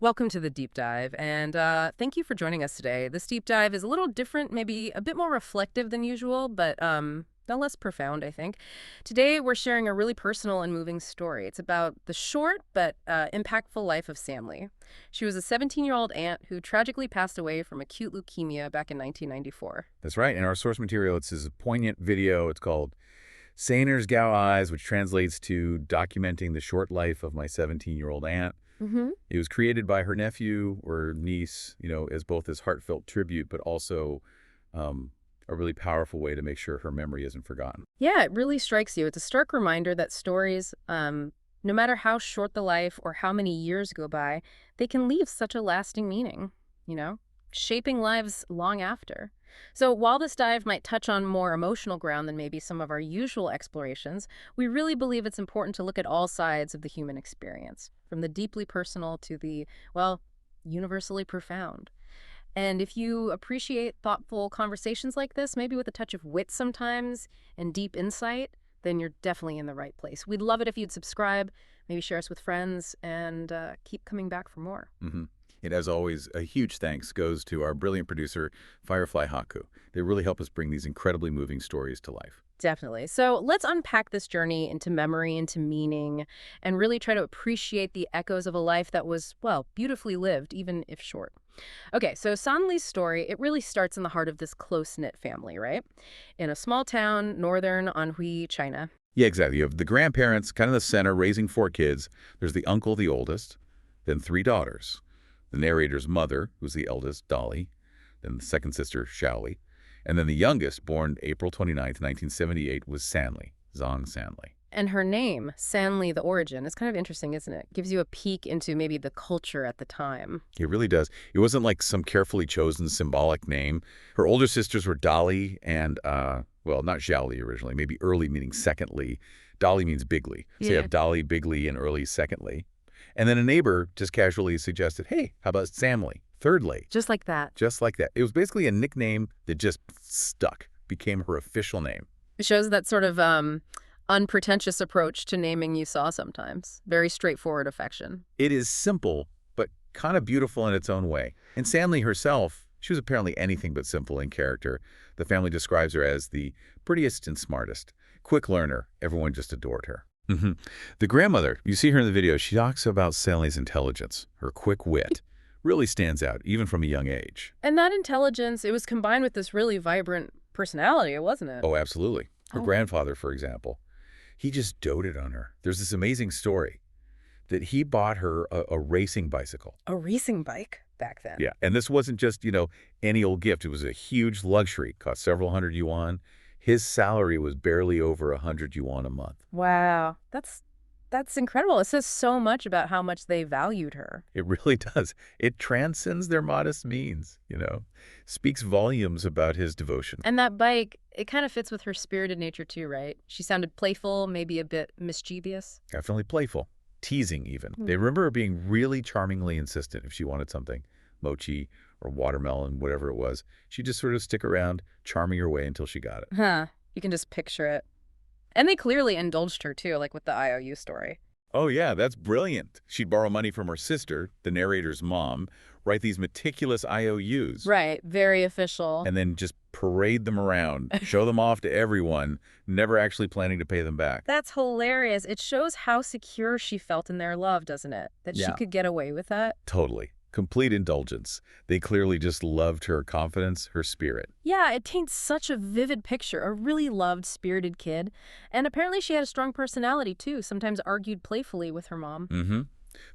Welcome to the deep dive, and thank you for joining us today. This deep dive is a little different, maybe a bit more reflective than usual, but no less profound, I think. Today, we're sharing a really personal and moving story. It's about the short but impactful life of Sanli. She was a 17-year-old aunt who tragically passed away from acute leukemia back in 1994. That's right. In our source material, it's this poignant video. It's called Saner's Gao Eyes, which translates to documenting the short life of my 17-year-old aunt. Mm-hmm. It was created by her nephew or niece, as both this heartfelt tribute, but also a really powerful way to make sure her memory isn't forgotten. Yeah, it really strikes you. It's a stark reminder that stories, no matter how short the life or how many years go by, they can leave such a lasting meaning, shaping lives long after. So while this dive might touch on more emotional ground than maybe some of our usual explorations, we really believe it's important to look at all sides of the human experience, from the deeply personal to the, well, universally profound. And if you appreciate thoughtful conversations like this, maybe with a touch of wit sometimes and deep insight, then you're definitely in the right place. We'd love it if you'd subscribe, maybe share us with friends, and keep coming back for more. Mm-hmm. And as always, a huge thanks goes to our brilliant producer, FireflyHaku. They really help us bring these incredibly moving stories to life. Definitely. So let's unpack this journey into memory, into meaning, and really try to appreciate the echoes of a life that was, well, beautifully lived, even if short. Okay, so Sanli's story, it really starts in the heart of this close-knit family, right? In a small town, northern Anhui, China. Yeah, exactly. You have the grandparents, kind of the center, raising 4 kids. There's the uncle, the oldest, then 3 daughters. The narrator's mother, who's the eldest, Dolly, then the second sister, Shaoli, and then the youngest, born April 29th, 1978, was Sanli, Zhang Sanli. And her name, Sanli, the origin, is kind of interesting, isn't it? Gives you a peek into maybe the culture at the time. It really does. It wasn't like some carefully chosen symbolic name. Her older sisters were Dolly and, well, not Xiaoli originally, maybe early meaning secondly. Dolly means bigly. So you have Dolly, bigly, and early secondly. And then a neighbor just casually suggested, hey, how about Sanli, thirdly? Just like that. Just like that. It was basically a nickname that just stuck, became her official name. It shows that sort of unpretentious approach to naming you saw sometimes. Very straightforward affection. It is simple, but kind of beautiful in its own way. And Sanli herself, she was apparently anything but simple in character. The family describes her as the prettiest and smartest. Quick learner. Everyone just adored her. The grandmother, you see her in the video, she talks about Sanli's intelligence. Her quick wit really stands out, even from a young age. And that intelligence, it was combined with this really vibrant personality, wasn't it? Oh, absolutely. Her grandfather, for example, he just doted on her. There's this amazing story that he bought her a racing bicycle. A racing bike back then. Yeah, and this wasn't just, any old gift. It was a huge luxury, cost several hundred yuan. His salary was barely over 100 yuan a month. Wow, that's incredible. It says so much about how much they valued her. It really does. It transcends their modest means, Speaks volumes about his devotion. And that bike, it kind of fits with her spirited nature too, right? She sounded playful, maybe a bit mischievous. Definitely playful. Teasing, even. They remember her being really charmingly insistent if she wanted something. Mochi or watermelon, whatever it was. She'd just sort of stick around, charming her way until she got it. Huh. You can just picture it. And they clearly indulged her too, like with the IOU story. Oh, yeah, that's brilliant. She'd borrow money from her sister, the narrator's mom, write these meticulous IOUs. Right, very official. And then just parade them around, show them off to everyone, never actually planning to pay them back. That's hilarious. It shows how secure she felt in their love, doesn't it? That she could get away with that. Totally. Complete indulgence. They clearly just loved her confidence, her spirit. Yeah, it paints such a vivid picture, a really loved, spirited kid. And apparently she had a strong personality, too, sometimes argued playfully with her mom.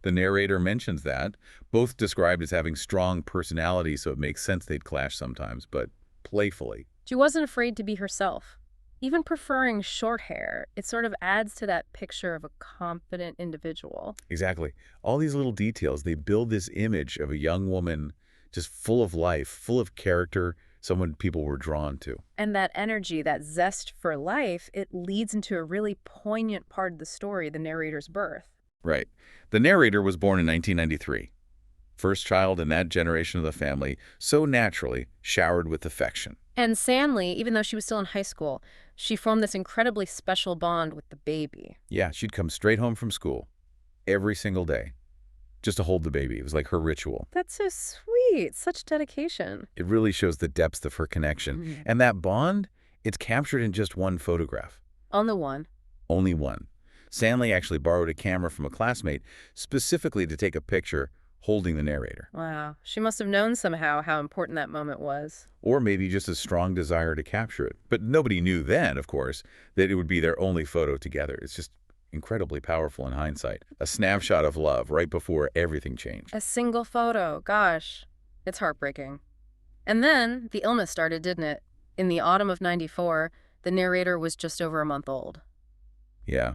The narrator mentions that, both described as having strong personality, so it makes sense they'd clash sometimes, but playfully. She wasn't afraid to be herself. Even preferring short hair, it sort of adds to that picture of a confident individual. Exactly. All these little details, they build this image of a young woman just full of life, full of character, someone people were drawn to. And that energy, that zest for life, it leads into a really poignant part of the story, the narrator's birth. Right. The narrator was born in 1993. First child in that generation of the family, so naturally showered with affection. And Sanli, even though she was still in high school, she formed this incredibly special bond with the baby. Yeah, she'd come straight home from school every single day, just to hold the baby. It was like her ritual. That's so sweet. Such dedication. It really shows the depth of her connection. Mhm. And that bond, it's captured in just one photograph. On the one. Only one. Sanli actually borrowed a camera from a classmate specifically to take a picture holding the narrator. Wow. She must have known somehow how important that moment was. Or maybe just a strong desire to capture it. But nobody knew then, of course, that it would be their only photo together. It's just incredibly powerful in hindsight. A snapshot of love right before everything changed. A single photo. Gosh. It's heartbreaking. And then the illness started, didn't it? In the autumn of '94, the narrator was just over a month old. Yeah.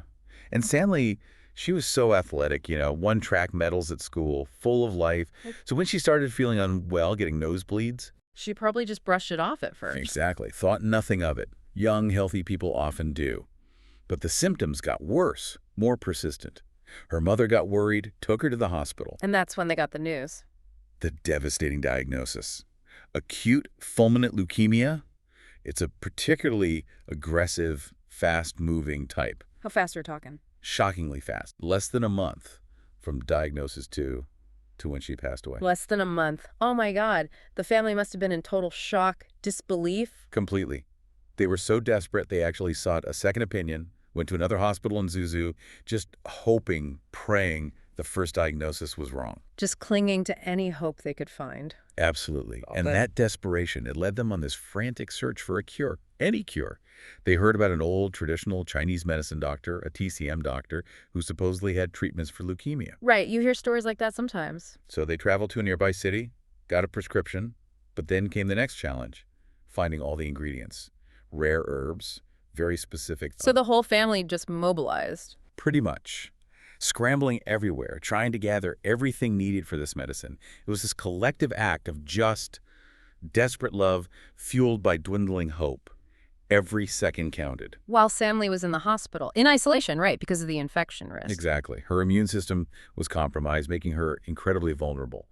And Sanli, she was so athletic, won track medals at school, full of life. So when she started feeling unwell, getting nosebleeds. She probably just brushed it off at first. Exactly. Thought nothing of it. Young, healthy people often do. But the symptoms got worse, more persistent. Her mother got worried, took her to the hospital. And that's when they got the news. The devastating diagnosis. Acute fulminant leukemia. It's a particularly aggressive, fast-moving type. How fast are we talking? Shockingly fast. Less than a month from diagnosis to when she passed away. Less than a month. Oh my God. The family must have been in total shock, disbelief. Completely. They were so desperate they actually sought a second opinion, went to another hospital in Zuzu, just hoping, praying the first diagnosis was wrong. Just clinging to any hope they could find. Absolutely. And that desperation, it led them on this frantic search for a cure, any cure. They heard about an old traditional Chinese medicine doctor, a TCM doctor, who supposedly had treatments for leukemia. Right. You hear stories like that sometimes. So they traveled to a nearby city, got a prescription, but then came the next challenge, finding all the ingredients. Rare herbs, very specific. So the whole family just mobilized. Pretty much. Scrambling everywhere, trying to gather everything needed for this medicine. It was this collective act of just desperate love fueled by dwindling hope. Every second counted. While Sanli was in the hospital. In isolation, right, because of the infection risk. Exactly. Her immune system was compromised, making her incredibly vulnerable.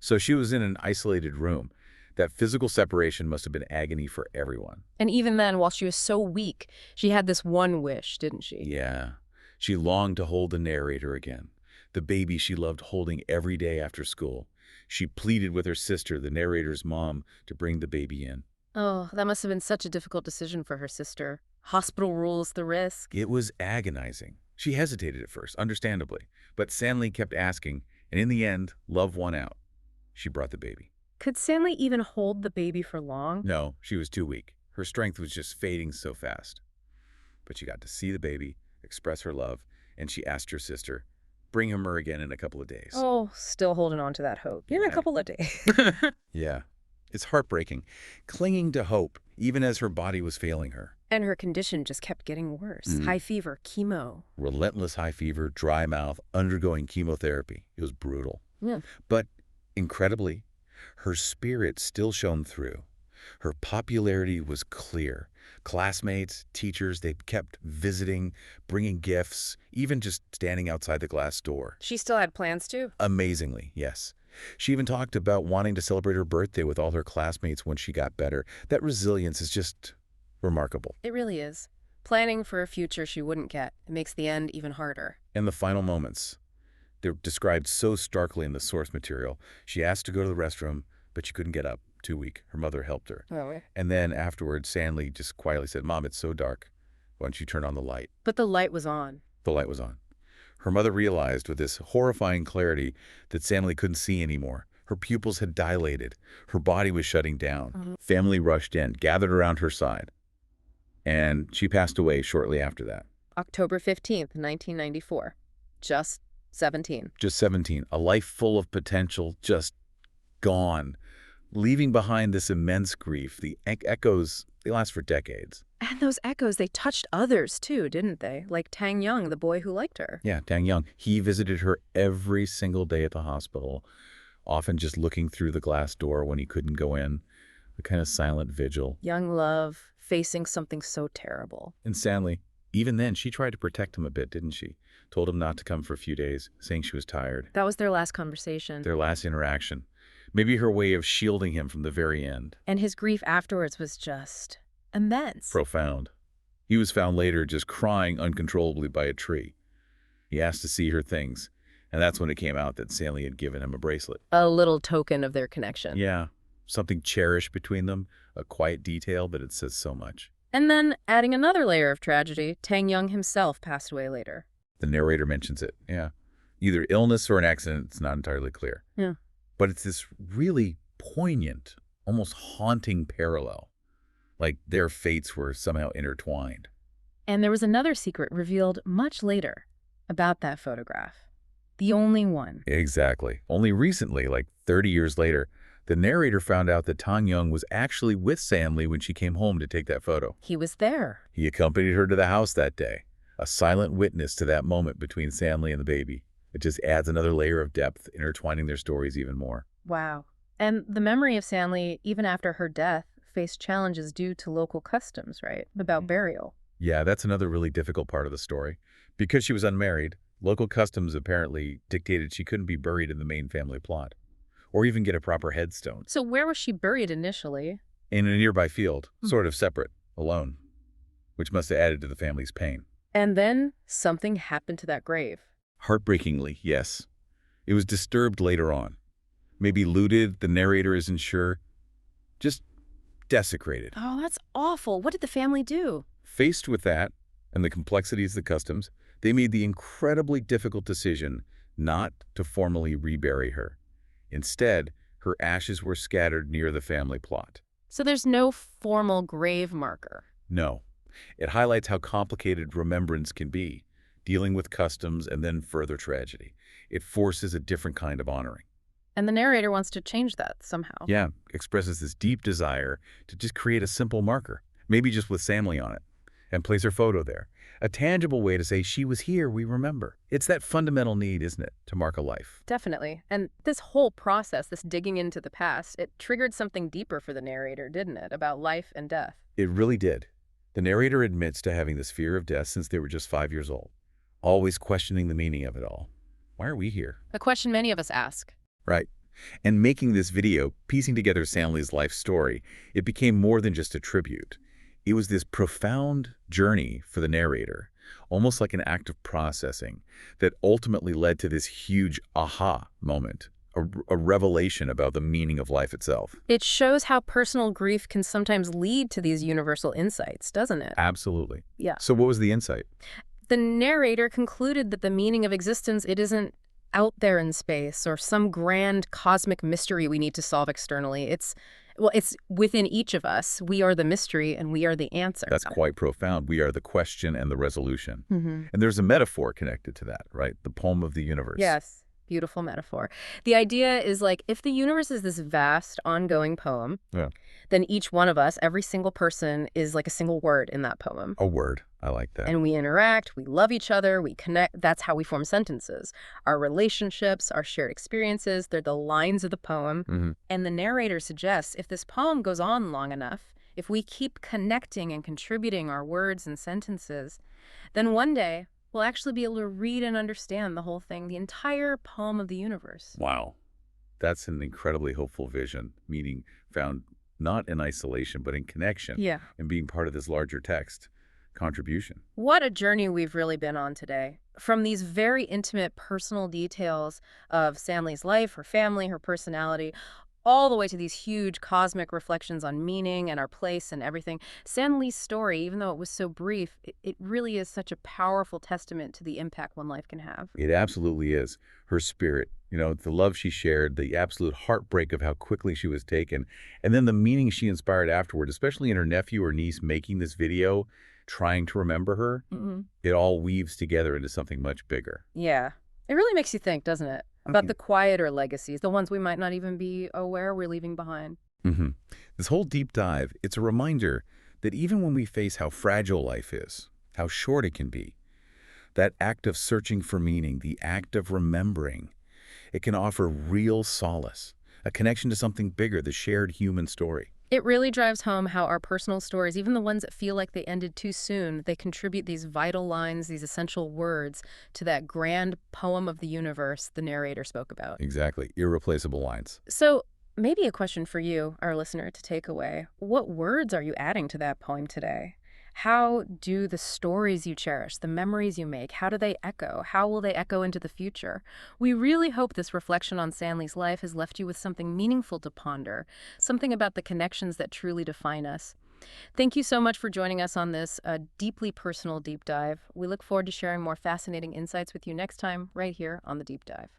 So she was in an isolated room. That physical separation must have been agony for everyone. And even then, while she was so weak, she had this one wish, didn't she? Yeah. She longed to hold the narrator again, the baby she loved holding every day after school. She pleaded with her sister, the narrator's mom, to bring the baby in. Oh, that must have been such a difficult decision for her sister. Hospital rules, the risk. It was agonizing. She hesitated at first, understandably, but Sanli kept asking, and in the end, love won out. She brought the baby. Could Sanli even hold the baby for long? No, she was too weak. Her strength was just fading so fast. But she got to see the baby, express her love, and she asked her sister, bring him her again in a couple of days. Oh, still holding on to that hope. In a couple of days. Yeah. It's heartbreaking, clinging to hope, even as her body was failing her. And her condition just kept getting worse. High fever, chemo. Relentless high fever, dry mouth, undergoing chemotherapy. It was brutal. Yeah. But incredibly, her spirit still shone through. Her popularity was clear. Classmates, teachers, they kept visiting, bringing gifts, even just standing outside the glass door. She still had plans too? Amazingly, yes. She even talked about wanting to celebrate her birthday with all her classmates when she got better. That resilience is just remarkable. It really is. Planning for a future she wouldn't get. It makes the end even harder. And the final moments, they're described so starkly in the source material. She asked to go to the restroom, but she couldn't get up. Too weak. Her mother helped her. Oh, yeah. And then afterwards, Sanli just quietly said, Mom, it's so dark. Why don't you turn on the light? But the light was on. The light was on. Her mother realized with this horrifying clarity that Sanli couldn't see anymore. Her pupils had dilated. Her body was shutting down. Family rushed in, gathered around her side. And she passed away shortly after that. October 15th, 1994. Just 17. Just 17. A life full of potential, just gone. Leaving behind this immense grief. The echoes, they last for decades. And those echoes, they touched others too, didn't they? Like Tang Young, the boy who liked her. Yeah, Tang Young. He visited her every single day at the hospital, often just looking through the glass door when he couldn't go in. A kind of silent vigil. Young love, facing something so terrible. And Sanli, even then, she tried to protect him a bit, didn't she? Told him not to come for a few days, saying she was tired. That was their last conversation. Their last interaction. Maybe her way of shielding him from the very end. And his grief afterwards was just immense. Profound. He was found later just crying uncontrollably by a tree. He asked to see her things, And that's when it came out that Sanli had given him a bracelet. A little token of their connection. Yeah, something cherished between them, a quiet detail, but it says so much. And then, adding another layer of tragedy, Tang Yong himself passed away later. The narrator mentions it, yeah. Either illness or an accident, it's not entirely clear. Yeah. But it's this really poignant, almost haunting parallel. Like their fates were somehow intertwined. And there was another secret revealed much later about that photograph. The only one. Exactly. Only recently, like 30 years later, the narrator found out that Tang Yong was actually with Sanli when she came home to take that photo. He was there. He accompanied her to the house that day, a silent witness to that moment between Sanli and the baby. It just adds another layer of depth, intertwining their stories even more. Wow. And the memory of Sanli, even after her death, faced challenges due to local customs, right? About burial. Yeah, that's another really difficult part of the story. Because she was unmarried, local customs apparently dictated she couldn't be buried in the main family plot, or even get a proper headstone. So where was she buried initially? In a nearby field, sort of separate, alone, which must have added to the family's pain. And then something happened to that grave. Heartbreakingly, yes. It was disturbed later on. Maybe looted, the narrator isn't sure. Just desecrated. Oh, that's awful. What did the family do? Faced with that, and the complexities of the customs, they made the incredibly difficult decision not to formally rebury her. Instead, her ashes were scattered near the family plot. So there's no formal grave marker. No. It highlights how complicated remembrance can be, dealing with customs and then further tragedy. It forces a different kind of honoring. And the narrator wants to change that somehow. Yeah, expresses this deep desire to just create a simple marker, maybe just with Sanli on it, and place her photo there. A tangible way to say she was here, we remember. It's that fundamental need, isn't it, to mark a life? Definitely. And this whole process, this digging into the past, it triggered something deeper for the narrator, didn't it? About life and death. It really did. The narrator admits to having this fear of death since they were just 5 years old, always questioning the meaning of it all. Why are we here? A question many of us ask. Right. And making this video, piecing together Sanli's life story, it became more than just a tribute. It was this profound journey for the narrator, almost like an act of processing, that ultimately led to this huge aha moment, a revelation about the meaning of life itself. It shows how personal grief can sometimes lead to these universal insights, doesn't it? Absolutely. Yeah. So what was the insight? The narrator concluded that the meaning of existence, it isn't out there in space or some grand cosmic mystery we need to solve externally. It's within each of us. We are the mystery and we are the answer. That's quite profound. We are the question and the resolution. Mm-hmm. And there's a metaphor connected to that, right? The poem of the universe. Yes. Beautiful metaphor. The idea is like, if the universe is this vast, ongoing poem, then each one of us, every single person, is like a single word in that poem. A word. I like that. And we interact, we love each other, we connect. That's how we form sentences. Our relationships, our shared experiences, they're the lines of the poem. Mm-hmm. And the narrator suggests if this poem goes on long enough, if we keep connecting and contributing our words and sentences, then one day we'll actually be able to read and understand the whole thing, the entire poem of the universe. Wow. That's an incredibly hopeful vision, meaning found not in isolation, but in connection. Yeah. And being part of this larger text contribution. What a journey we've really been on today. From these very intimate personal details of Sanli's life, her family, her personality, all the way to these huge cosmic reflections on meaning and our place and everything. Sanli's story, even though it was so brief, it really is such a powerful testament to the impact one life can have. It absolutely is. Her spirit, the love she shared, the absolute heartbreak of how quickly she was taken, and then the meaning she inspired afterward, especially in her nephew or niece making this video, trying to remember her. Mm-hmm. It all weaves together into something much bigger. Yeah. It really makes you think, doesn't it? About the quieter legacies, the ones we might not even be aware we're leaving behind. Mm-hmm. This whole deep dive, it's a reminder that even when we face how fragile life is, how short it can be, that act of searching for meaning, the act of remembering, it can offer real solace, a connection to something bigger, the shared human story. It really drives home how our personal stories, even the ones that feel like they ended too soon, they contribute these vital lines, these essential words to that grand poem of the universe the narrator spoke about. Exactly. Irreplaceable lines. So maybe a question for you, our listener, to take away. What words are you adding to that poem today? How do the stories you cherish, the memories you make, how do they echo? How will they echo into the future? We really hope this reflection on Sanli's life has left you with something meaningful to ponder, something about the connections that truly define us. Thank you so much for joining us on this deeply personal deep dive. We look forward to sharing more fascinating insights with you next time, right here on the Deep Dive.